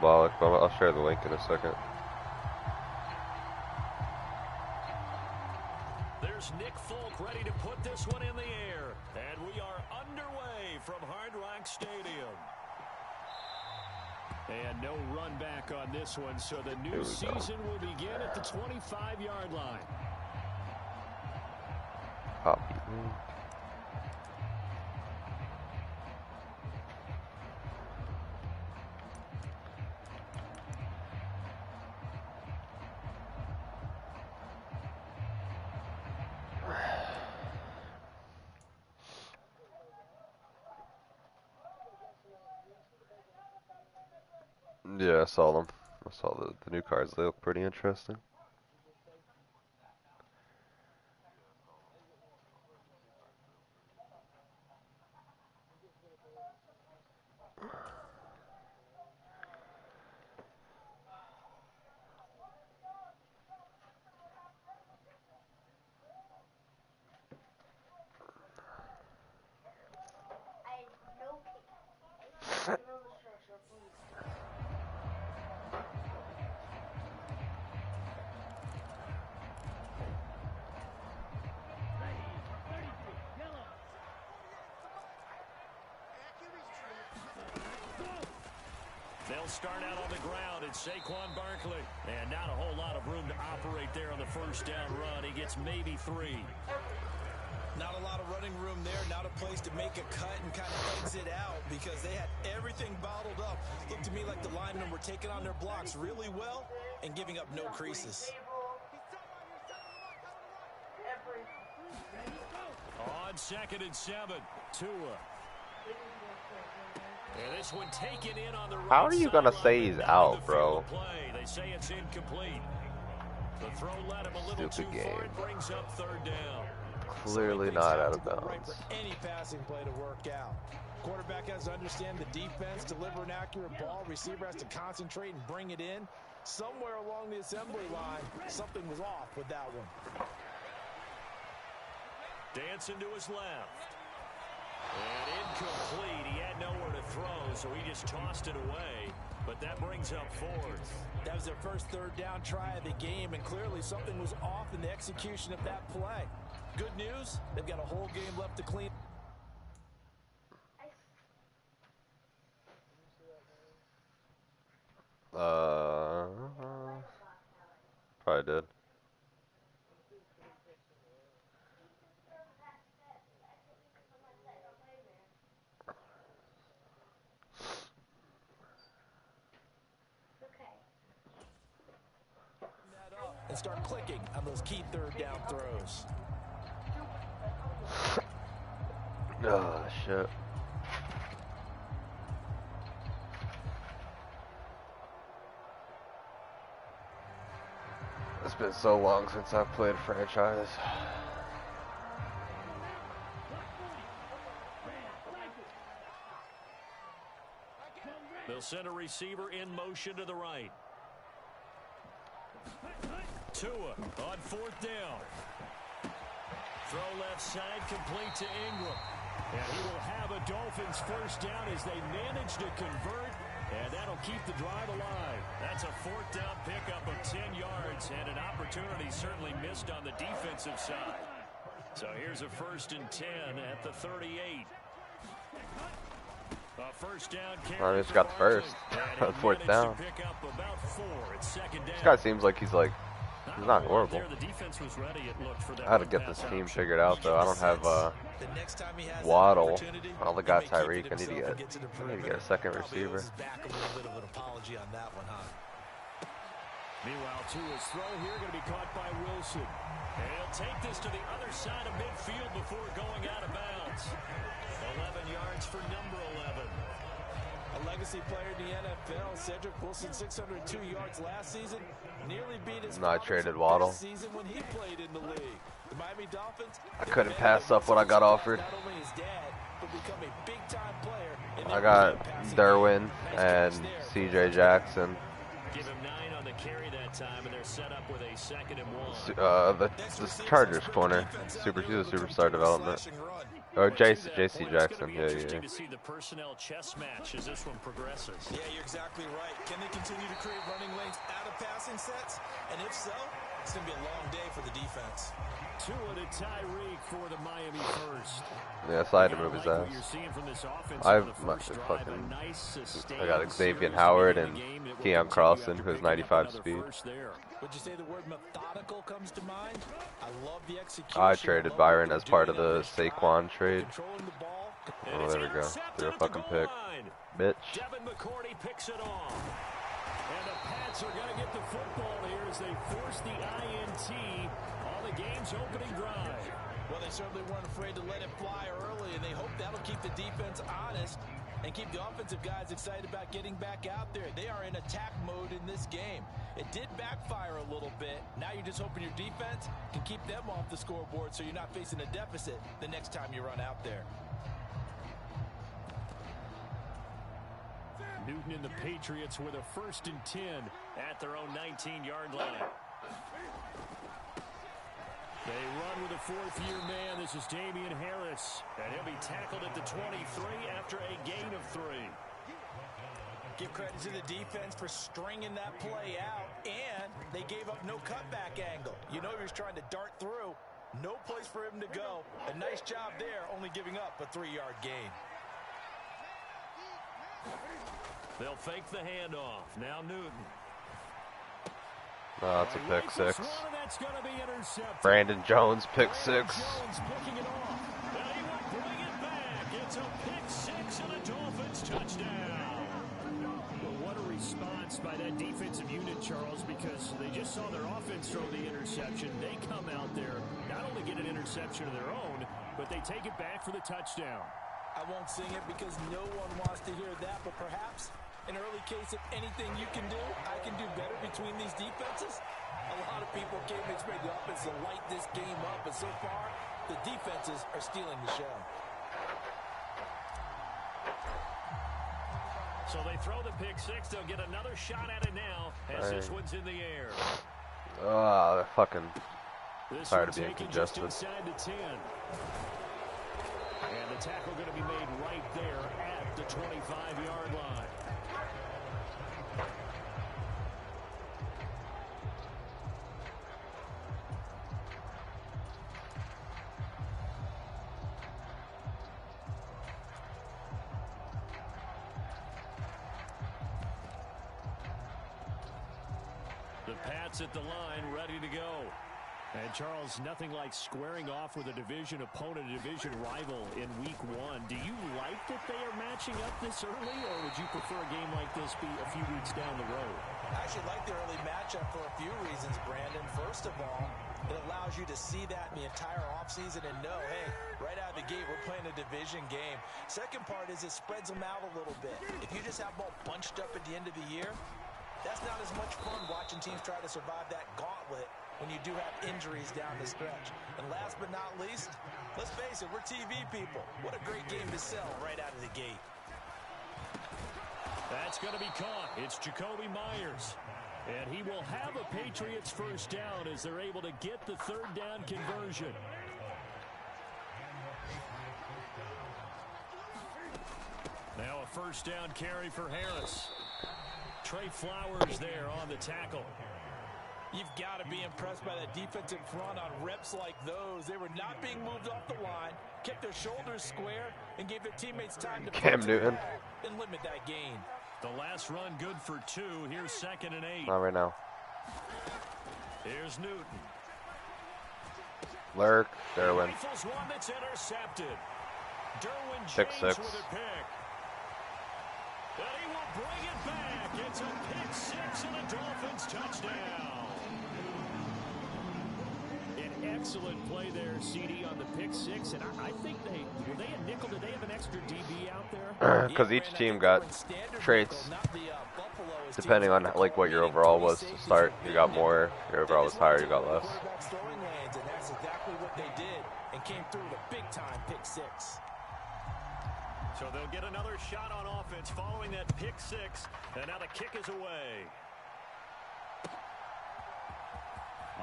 parabolic, but I'll share the link in a second. There's Nick Folk ready to put this one in the air. And we are underway from Hard Rock Stadium. And no run back on this one, so the new season will begin at the 25-yard line. Copy. Yeah, I saw them. I saw the new cards. They look pretty interesting. They'll start out on the ground. It's Saquon Barkley. And not a whole lot of room to operate there on the first down run. He gets maybe 3. Not a lot of running room there. Not a place to make a cut and kind of exit out because they had everything bottled up. Looked to me like the linemen were taking on their blocks really well and giving up no creases. On 2nd and 7, Tua. And this one taken in on the right. How are you gonna say he's out, bro? They say it's incomplete. The throw led him a little too far. It brings up 3rd down. Clearly not out of bounds. Any passing play to work out. Quarterback has to understand the defense, deliver an accurate ball. Receiver has to concentrate and bring it in. Somewhere along the assembly line, something was off with that one. Dancing to his left. And incomplete. He had nowhere to throw, so he just tossed it away. But that brings up 4th. That was their first 3rd down try of the game, and clearly something was off in the execution of that play. Good news, they've got a whole game left to clean. Probably did. And start clicking on those key 3rd down throws. Oh, shit. It's been so long since I've played franchise. They'll send a receiver in motion to the right. Tua on 4th down. Throw left side, complete to Ingram. And he will have a Dolphins first down as they manage to convert. And that'll keep the drive alive. That's a 4th down pickup of 10 yards. And an opportunity certainly missed on the defensive side. So here's a 1st and 10 at the 38. A first down. I just got the first. 4th down. This guy seems like he's not horrible. I had to get this team figured out though. I don't have Waddle. I only got Tyreek. I need to get a second receiver. Meanwhile, Tua's throw here going to be caught by Wilson. And he'll take this to the other side of midfield before going out of bounds. 11 yards for number 11. A legacy player in the NFL, Cedric Wilson, 602 yards last season, nearly beat his traded Waddle. Season when he played in the league. The Miami Dolphins, I couldn't pass up what I got offered. Not only his dad, but become a big-time player. I got Derwin and C.J. Jackson give him 9 on the carry that time, and they're set up with a 2nd and 1. The Chargers corner, he's a superstar development. Or JC Jackson, yeah. Interesting to see the personnel chess match as this one progresses. Yeah, you're exactly right. Can they continue to create running lanes out of passing sets? And if so, it's going to be a long day for the defense. Tua to Tyreek for the Miami first. Yeah, so I had to move his ass. I got Xavier Howard and Keon Carlson, who has 95 speed. Would you say the word methodical comes to mind? I love the execution. I traded Byron as part of the Saquon trade. Oh, there we go. Threw a fucking pick. Bitch. Devin McCourty picks it off. And the Pats are going to get the football here as they force the INT on the game's opening drive. Well, they certainly weren't afraid to let it fly early, and they hope that'll keep the defense honest and keep the offensive guys excited about getting back out there. They are in attack mode in this game. It did backfire a little bit. Now you're just hoping your defense can keep them off the scoreboard so you're not facing a deficit the next time you run out there. Newton and the Patriots with a 1st and 10 at their own 19-yard line. They run with a 4th-year man. This is Damian Harris. And he'll be tackled at the 23 after a gain of 3. Give credit to the defense for stringing that play out, and they gave up no cutback angle. You know he was trying to dart through. No place for him to go. A nice job there, only giving up a 3-yard gain. They'll fake the handoff. Now Newton. Oh, that's a pick 6. Brandon Jones, pick 6. Jones picking it off. And he will bring it back. It's a pick 6 and a Dolphins touchdown. Well, what a response by that defensive unit, Charles, because they just saw their offense throw the interception. They come out there, not only get an interception of their own, but they take it back for the touchdown. I won't sing it because no one wants to hear that, but perhaps an early case of anything you can do, I can do better between these defenses. A lot of people came to expect the offense to light this game up, but so far, the defenses are stealing the show. So they throw the pick 6. They'll get another shot at it now as this one's in the air. Ah, they're fucking tired of being congested. Inside the 10. And the tackle going to be made right there at the 25-yard line. The Pats at the line, ready to go. And Charles, nothing like squaring off with a division opponent, a division rival in week 1. Do you like that they are matching up this early, or would you prefer a game like this be a few weeks down the road? I actually like the early matchup for a few reasons, Brandon. First of all, it allows you to see that in the entire offseason and know, hey, right out of the gate, we're playing a division game. Second part is it spreads them out a little bit. If you just have them all bunched up at the end of the year, that's not as much fun watching teams try to survive that gauntlet when you do have injuries down the stretch. And last but not least, let's face it, we're TV people. What a great game to sell right out of the gate. That's going to be caught. It's Jacoby Myers. And he will have a Patriots first down as they're able to get the 3rd down conversion. Now a first down carry for Harris. Trey Flowers there on the tackle. You've got to be impressed by that defensive front on reps like those. They were not being moved off the line, kept their shoulders square, and gave their teammates time to Cam Newton and limit that gain. The last run good for 2. Here's 2nd and 8. Not right now. Here's Newton. Lurk, Derwin. Rifles one that's intercepted. Derwin Pick James 6. with a pick. And he will bring it back. It's a pick 6 and a Dolphins touchdown. An excellent play there, CD, on the pick 6. And I think were they a nickel? Did they have an extra DB out there? Because each team got traits depending on like what your overall was to start. You got more, your overall was higher, you got less. And that's exactly what they did and came through with a big-time pick 6. So they'll get another shot on offense following that pick 6, and now the kick is away.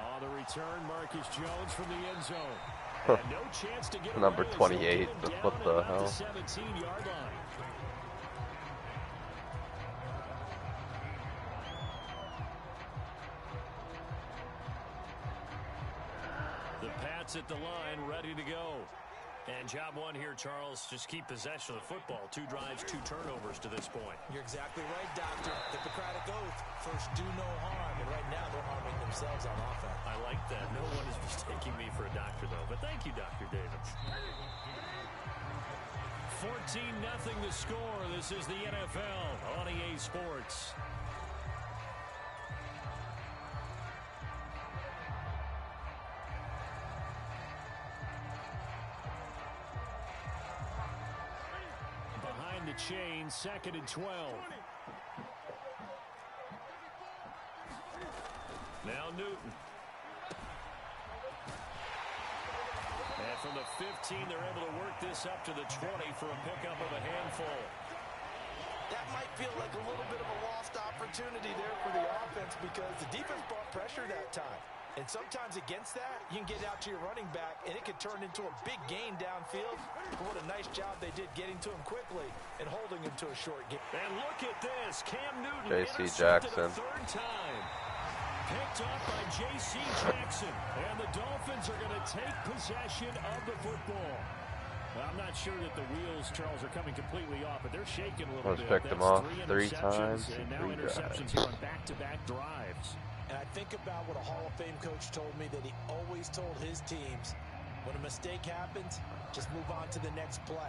On the return, Marcus Jones from the end zone. And no chance to get Number away, 28. so What the hell? 17-yard line. The Pats at the line, ready to go. And job one here, Charles, just keep possession of the football. 2 drives, 2 turnovers to this point. You're exactly right, Doctor. Hippocratic oath. First, do no harm. And right now, they're harming themselves on offense. I like that. No one is mistaking me for a doctor, though. But thank you, Dr. Davis. 14-0 the score. This is the NFL on EA Sports. Behind the chain, 2nd and 12. Now Newton. And from the 15, they're able to work this up to the 20 for a pickup of a handful. That might feel like a little bit of a lost opportunity there for the offense because the defense brought pressure that time. And sometimes against that, you can get out to your running back, and it could turn into a big gain downfield. But what a nice job they did getting to him quickly and holding him to a short gain. And look at this. Cam Newton J.C. Jackson. A 3rd time. Picked up by J.C. Jackson. And the Dolphins are going to take possession of the football. Well, I'm not sure that the wheels, Charles, are coming completely off, but they're shaking a little bit. Picked them off 3 times. And now interceptions here on back-to-back drives. And I think about what a Hall of Fame coach told me that he always told his teams, when a mistake happens, just move on to the next play.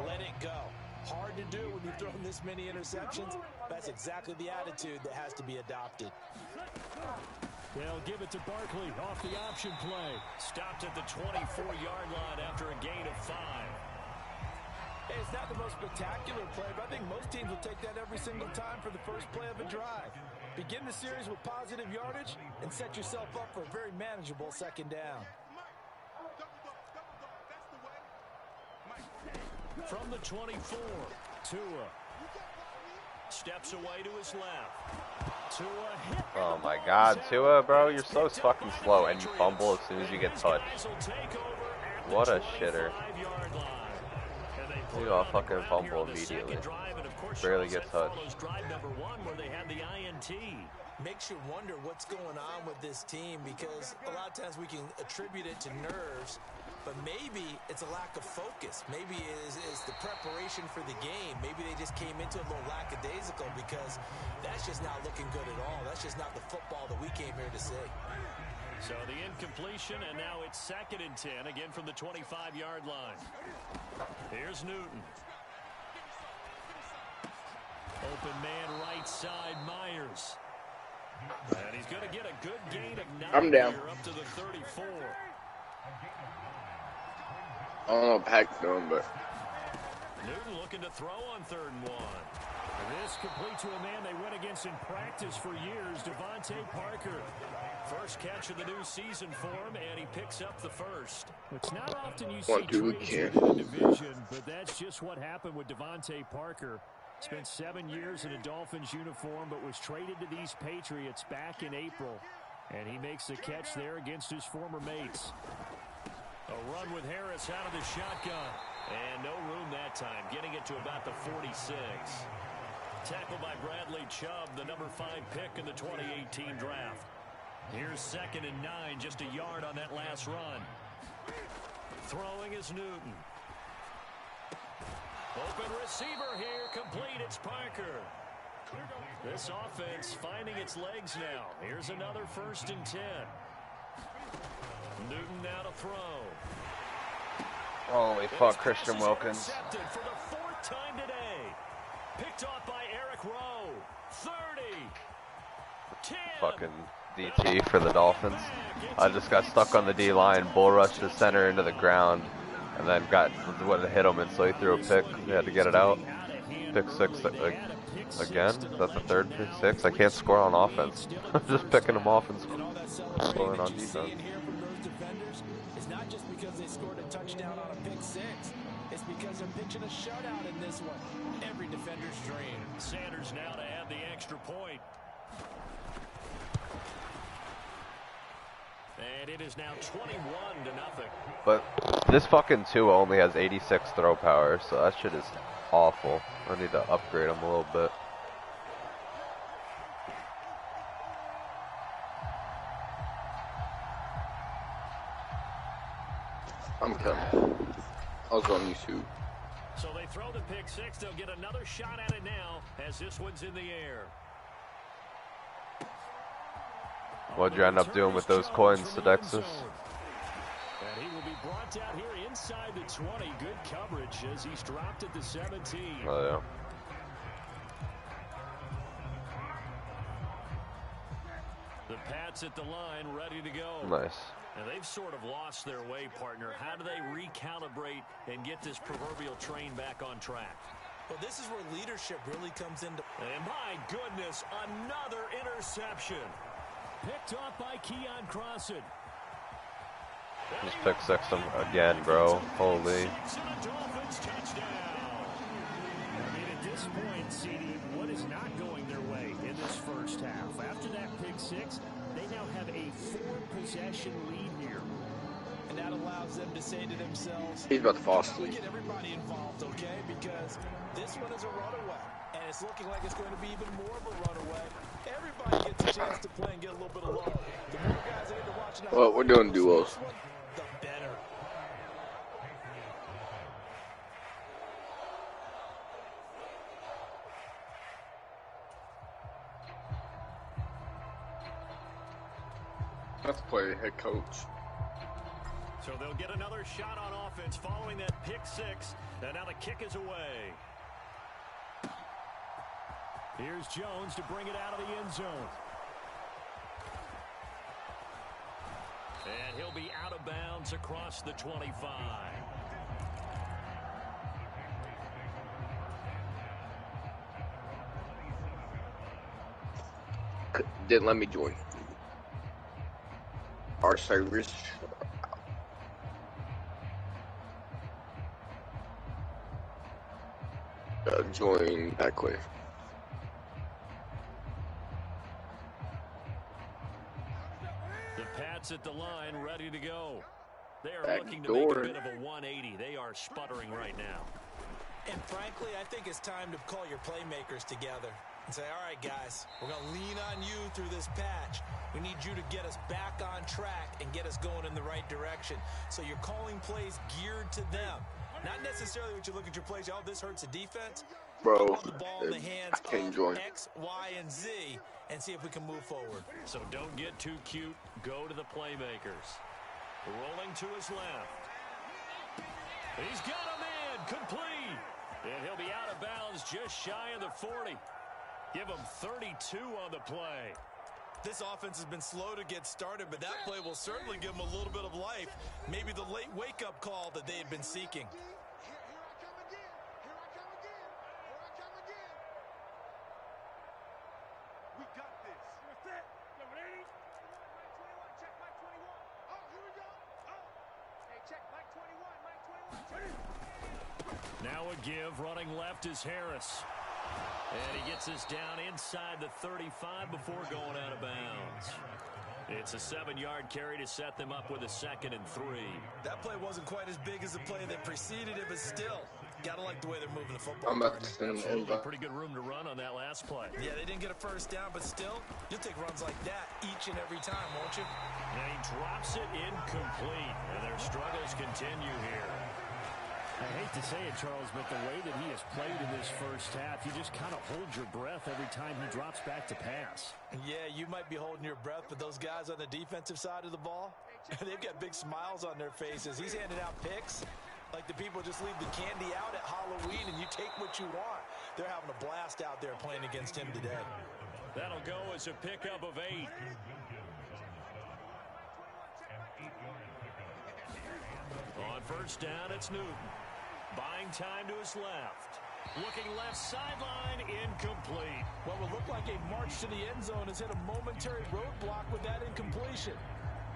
Let it go. Hard to do when you've thrown this many interceptions. That's exactly the attitude that has to be adopted. They'll give it to Barkley off the option play. Stopped at the 24-yard line after a gain of 5. Hey, it's not the most spectacular play, but I think most teams will take that every single time for the first play of a drive. Begin the series with positive yardage and set yourself up for a very manageable 2nd down. From the 24, Tua steps away to his left. Tua hit. Oh my God, Tua, bro, you're so fucking slow, and you fumble as soon as you get touched. What a shitter. You all fucking fumble immediately. Barely get touched. Makes you wonder what's going on with this team because a lot of times we can attribute it to nerves, but maybe it's a lack of focus. Maybe it's the preparation for the game. Maybe they just came into it a little lackadaisical because that's just not looking good at all. That's just not the football that we came here to see. So the incompletion, and now it's 2nd and 10, again from the 25-yard line. Here's Newton. Open man right side, Myers. And he's going to get a good gain of 9 I'm down. here up to the 34. I don't know what Pack's doing, but Newton looking to throw on 3rd and 1. This complete to a man they went against in practice for years, Devontae Parker. First catch of the new season for him, and he picks up the first. It's not often you see trades in the division, but that's just what happened with Devontae Parker. Spent 7 years in a Dolphins uniform, but was traded to these Patriots back in April. And he makes the catch there against his former mates. A run with Harris out of the shotgun. And no room that time, getting it to about the 46. Tackled by Bradley Chubb, the number 5 pick in the 2018 draft. Here's 2nd and 9, just a yard on that last run. Throwing is Newton. Open receiver here, complete, it's Parker. This offense finding its legs now. Here's another 1st and 10. Newton now to throw. Holy fuck, Christian Wilkins. Intercepted for the 4th time today. Picked off by Eric Rowe. 30. 10. Fucking DT for the Dolphins. I just got stuck on the D-line, bull rushed the center into the ground, and then got what hit him, and so he threw a pick. He had to get it out. Pick 6 again. That's the 3rd pick 6. I can't score on offense. I'm just picking them off and scoring on defense. It's not just because they scored a touchdown on a pick 6. It's because they're pitching a shutout in this one. Every defender's dream. Sanders now to add the extra point. And it is now 21-0. But this fucking Tua only has 86 throw power, so that shit is awful. I need to upgrade him a little bit. I'm coming. I was on YouTube. So they throw the pick six. They'll get another shot at it now as this one's in the air. What'd you end up doing with those coins, Sodexis? And he will be brought down here inside the 20. Good coverage as he's dropped at the 17. Oh, yeah. The Pats at the line, ready to go. Nice. And they've sort of lost their way, partner. How do they recalibrate and get this proverbial train back on track? Well, this is where leadership really comes into. And my goodness, another interception. Picked off by Keon Crossan. Just pick six him again, bro. Holy. I mean, at this point, CD, what is not going their way in this first half? After that pick six, they now have a 4-possession lead here. And that allows them to say to themselves, He's about to fall asleep. Get everybody involved, okay? Because this one is a runaway. And it's looking like it's going to be even more of a runaway. Everybody gets a chance to play and get a little bit of love. The more guys that get to watch now. Well, we're doing duos. The better. Let's play head coach. So they'll get another shot on offense following that pick six. And now the kick is away. Here's Jones to bring it out of the end zone. And he'll be out of bounds across the 25. Didn't let me join. Our service. Join back way. The Pats at the line, ready to go. They are Back looking to door. make a bit of a 180. They are sputtering right now. And frankly, I think it's time to call your playmakers together and say, all right, guys, we're going to lean on you through this patch. We need you to get us back on track and get us going in the right direction. So you're calling plays geared to them. Not necessarily what you look at your plays, oh, this hurts the defense. Bro, Put the ball in the hands I can't of join. X, Y, and Z and see if we can move forward. So don't get too cute. Go to the playmakers. Rolling to his left. He's got a man complete. And he'll be out of bounds just shy of the 40. Give him 32 on the play. This offense has been slow to get started, but that play will certainly give them a little bit of life. Maybe the late wake-up call that they had been seeking. We got this. What's that? You ready? Mike 21, check Mike 21. Oh, here we go. Oh. Hey, check Mike 21, Mike 21. Now a give, running left is Harris. And he gets us down inside the 35 before going out of bounds. It's a 7-yard carry to set them up with a 2nd and 3. That play wasn't quite as big as the play that preceded it, but still, gotta like the way they're moving the football. I'm about to send Absolutely, pretty good room to run on that last play. Yeah, they didn't get a first down, but still, you'll take runs like that each and every time, won't you? And he drops it incomplete, and their struggles continue here. I hate to say it, Charles, but the way that he has played in this first half, you just kind of hold your breath every time he drops back to pass. Yeah, you might be holding your breath, but those guys on the defensive side of the ball, they've got big smiles on their faces. He's handing out picks like the people just leave the candy out at Halloween and you take what you want. They're having a blast out there playing against him today. That'll go as a pickup of 8. On first down, it's Newton. Buying time to his left. Looking left sideline, incomplete. What would look like a march to the end zone has hit a momentary roadblock with that incompletion.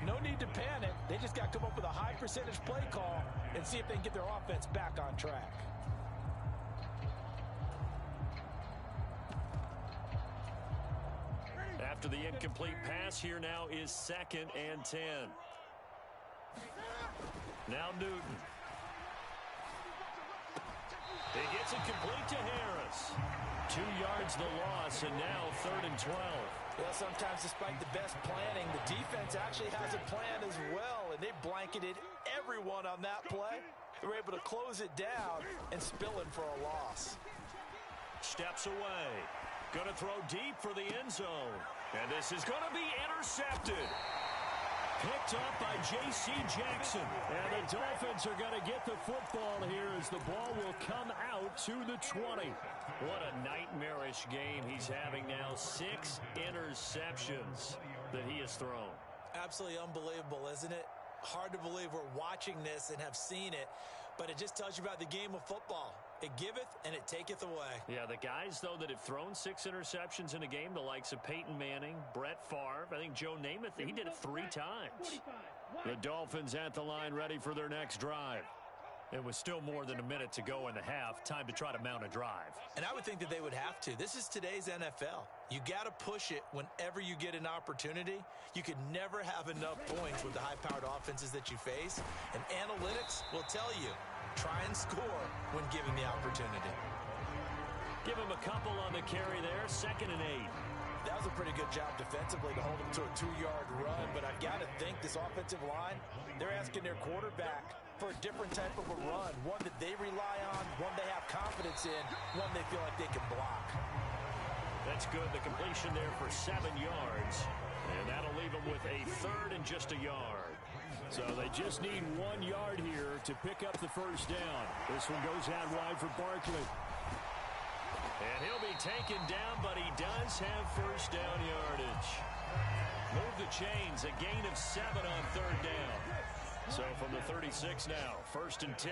No need to panic. They just got to come up with a high percentage play call and see if they can get their offense back on track. after the incomplete pass. Here now is 2nd and 10. Now Newton. He gets it complete to Harris. 2 yards the loss, and now 3rd and 12. Well, sometimes despite the best planning, the defense actually has a plan as well, and they blanketed everyone on that play. They were able to close it down and spill it for a loss. Steps away. Going to throw deep for the end zone. And this is going to be intercepted. Picked up by J.C. Jackson. And the Dolphins are going to get the football here as the ball will come out to the 20. What a nightmarish game he's having now. 6 interceptions that he has thrown. Absolutely unbelievable, isn't it? Hard to believe we're watching this and have seen it, but it just tells you about the game of football. It giveth and it taketh away. Yeah, the guys, though, that have thrown 6 interceptions in a game, the likes of Peyton Manning, Brett Favre, I think Joe Namath, he did it 3 times. The Dolphins at the line ready for their next drive. It was still more than a minute to go in the half. Time to try to mount a drive. And I would think that they would have to. This is today's NFL. You got to push it whenever you get an opportunity. You could never have enough points with the high-powered offenses that you face. And analytics will tell you, try and score when given the opportunity. Give him a couple on the carry there. 2nd and 8. That was a pretty good job defensively to hold him to a 2-yard run. But I've got to think this offensive line, they're asking their quarterback for a different type of a run, one that they rely on, one they have confidence in, one they feel like they can block. That's good. The completion there for 7 yards. And that'll leave them with a 3rd and just a yard. So they just need 1 yard here to pick up the first down. This one goes out wide for Barkley. And he'll be taken down, but he does have first down yardage. Move the chains, a gain of 7 on 3rd down. So from the 36 now, 1st and 10.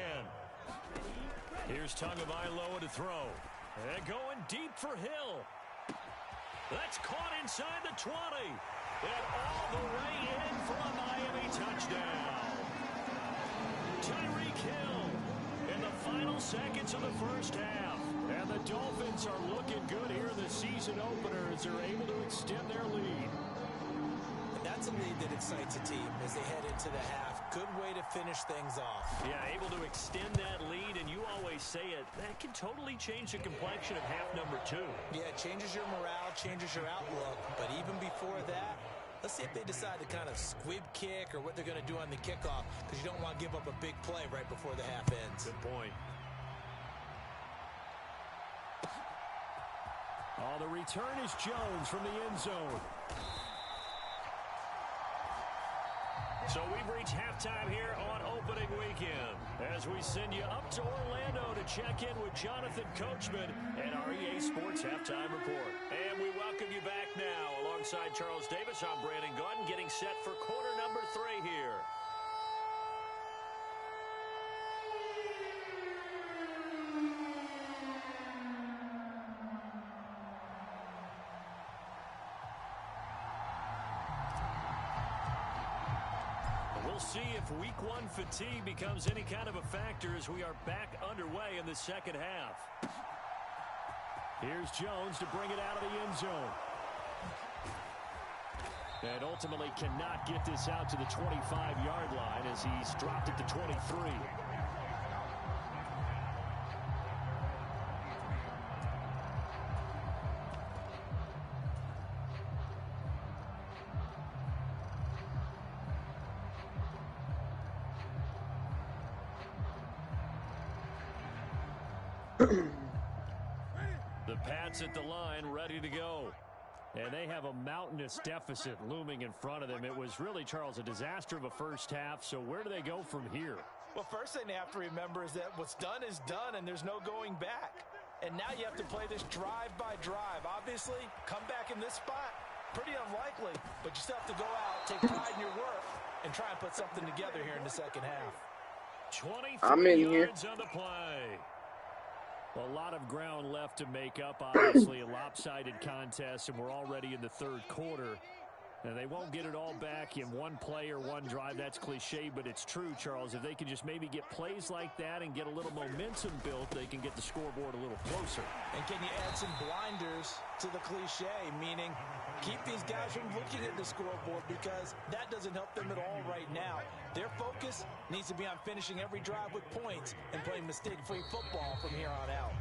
Here's Tagovailoa to throw. And going deep for Hill. That's caught inside the 20. And all the way in for a Miami touchdown. Tyreek Hill in the final seconds of the first half. And the Dolphins are looking good here in the season opener as they're able to extend their lead. That's a lead that excites a team as they head into the half. Good way to finish things off. Yeah, able to extend that lead, and you always say it, that can totally change the complexion of half number 2. Yeah, it changes your morale, changes your outlook. But even before that, let's see if they decide to kind of squib kick or what they're going to do on the kickoff, because you don't want to give up a big play right before the half ends. Good point. Oh, the return is Jones from the end zone. So we've reached halftime here on opening weekend as we send you up to Orlando to check in with Jonathan Coachman and our EA Sports Halftime Report. And we welcome you back now. Alongside Charles Davis, I'm Brandon Gaudin getting set for quarter number 3 here. We'll see if week 1 fatigue becomes any kind of a factor as we are back underway in the second half. Here's Jones to bring it out of the end zone. And ultimately cannot get this out to the 25-yard line as he's dropped it to 23. The Pats at the line ready to go. And they have a mountainous deficit looming in front of them. It was really, Charles, a disaster of a first half. So where do they go from here? Well, first thing they have to remember is that what's done is done and there's no going back. And now you have to play this drive by drive. Obviously, come back in this spot, pretty unlikely. But you still have to go out, take pride in your work, and try and put something together here in the second half. 23 yards on the play. A lot of ground left to make up, obviously a lopsided contest, and we're already in the third quarter. And they won't get it all back in one play or one drive. That's cliche, but it's true, Charles. If they can just maybe get plays like that and get a little momentum built, they can get the scoreboard a little closer. And can you add some blinders to the cliche, meaning keep these guys from looking at the scoreboard, because that doesn't help them at all right now. Their focus needs to be on finishing every drive with points and playing mistake-free football from here on out.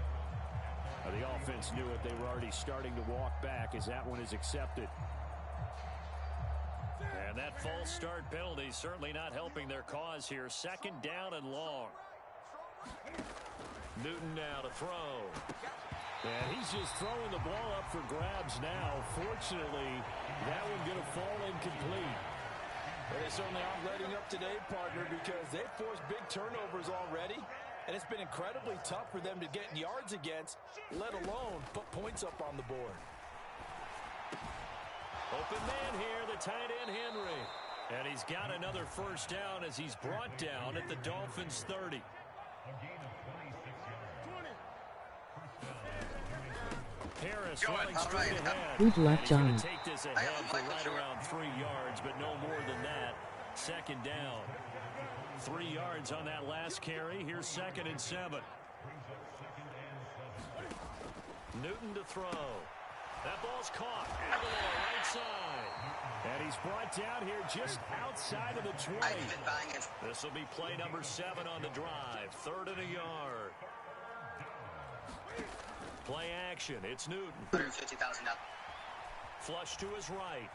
The offense knew it. They were already starting to walk back as that one is accepted. And that false start penalty certainly not helping their cause here. Second down and long. Newton now to throw. And he's just throwing the ball up for grabs now. Fortunately, that one going to fall incomplete. Well, they certainly aren't letting up today, partner, because they've forced big turnovers already. And it's been incredibly tough for them to get yards against, let alone put points up on the board. Open man here, the tight end Henry. And he's got another first down as he's brought down at the Dolphins' 30. Harris running straight ahead. Good luck, John. Take this ahead for right around 3 yards, but no more than that. Second down. 3 yards on that last carry. Here's 2nd and 7. Newton to throw. That ball's caught. Aguilar right side. And he's brought down here just outside of the 20. This will be play number 7 on the drive. 3rd and a yard. Play action. It's Newton. Flush to his right.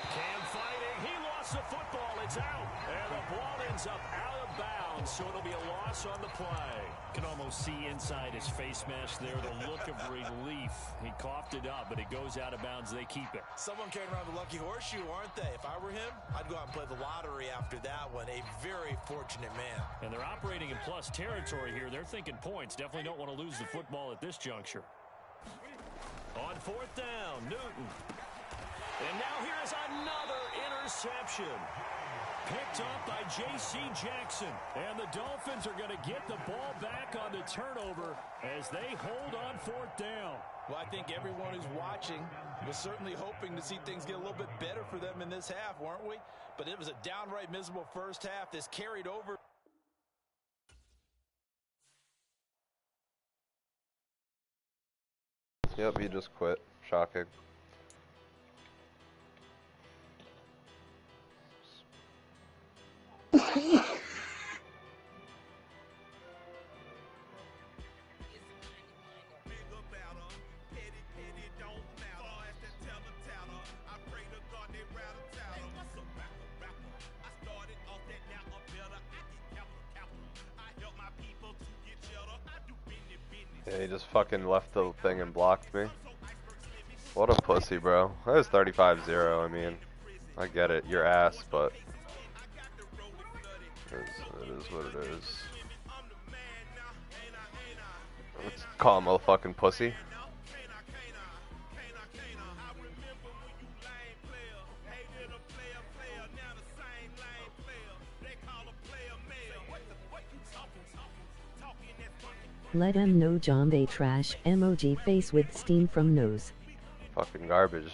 Cam fighting. He lost the football. It's out. And the ball ends up out of bounds, so it'll be a loss on the play. Can almost see inside his face mask there the look of relief. He coughed it up, but it goes out of bounds. They keep it. Someone carrying around the lucky horseshoe, aren't they? If I were him, I'd go out and play the lottery after that one. A very fortunate man. And they're operating in plus territory here. They're thinking points. Definitely don't want to lose the football at this juncture. On 4th down, Newton. And now here is another interception. Picked up by J.C. Jackson. And the Dolphins are going to get the ball back on the turnover as they hold on 4th down. Well, I think everyone who's watching was certainly hoping to see things get a little bit better for them in this half, weren't we? But it was a downright miserable first half. This carried over. Yep, he just quit. Shocking. Yeah, he just fucking left the thing and blocked me. What a pussy, bro. That was 35-0. I mean, I get it. You're ass, but it is what it is. Let's call him a fucking pussy. Let 'em know John they trash emoji face with steam from nose. Fucking garbage.